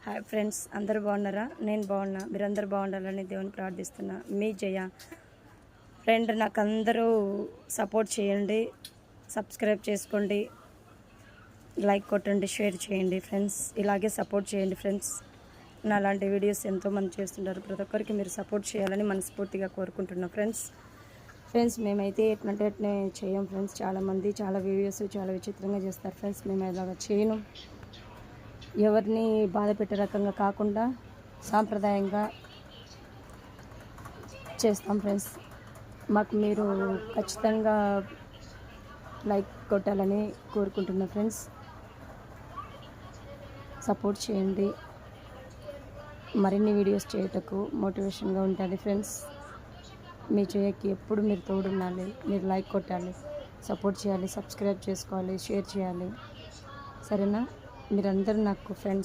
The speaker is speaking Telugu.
హాయ్ ఫ్రెండ్స్, అందరూ బాగున్నారా? నేను బాగున్నా. మీరందరూ బాగుండాలని దేవుని ప్రార్థిస్తున్నా. మీ జయ ఫ్రెండ్. నాకు అందరూ సపోర్ట్ చేయండి, సబ్స్క్రైబ్ చేసుకోండి, లైక్ కొట్టండి, షేర్ చేయండి ఫ్రెండ్స్. ఇలాగే సపోర్ట్ చేయండి ఫ్రెండ్స్. నా అలాంటి వీడియోస్ ఎంతోమంది చేస్తుంటారు. ప్రతి ఒక్కరికి మీరు సపోర్ట్ చేయాలని మనస్ఫూర్తిగా కోరుకుంటున్నా ఫ్రెండ్స్. మేమైతే ఎట్లంటే చేయం ఫ్రెండ్స్. చాలామంది చాలా వీడియోస్ చాలా విచిత్రంగా చేస్తారు ఫ్రెండ్స్. మేము ఇలాగ చేయను. ఎవరిని బాధ పెట్టే రకంగా కాకుండా సాంప్రదాయంగా చేస్తాం ఫ్రెండ్స్. మాకు మీరు ఖచ్చితంగా లైక్ కొట్టాలని కోరుకుంటున్నా ఫ్రెండ్స్. సపోర్ట్ చేయండి. మరిన్ని వీడియోస్ చేయటకు మోటివేషన్గా ఉంటుంది ఫ్రెండ్స్. మీ చేయకి ఎప్పుడు మీరు తోడుండాలి. మీరు లైక్ కొట్టాలి, సపోర్ట్ చేయాలి, సబ్స్క్రైబ్ చేసుకోవాలి, షేర్ చేయాలి. సరేనా? మీరందరూ నాకు ఫ్రెండ్స్.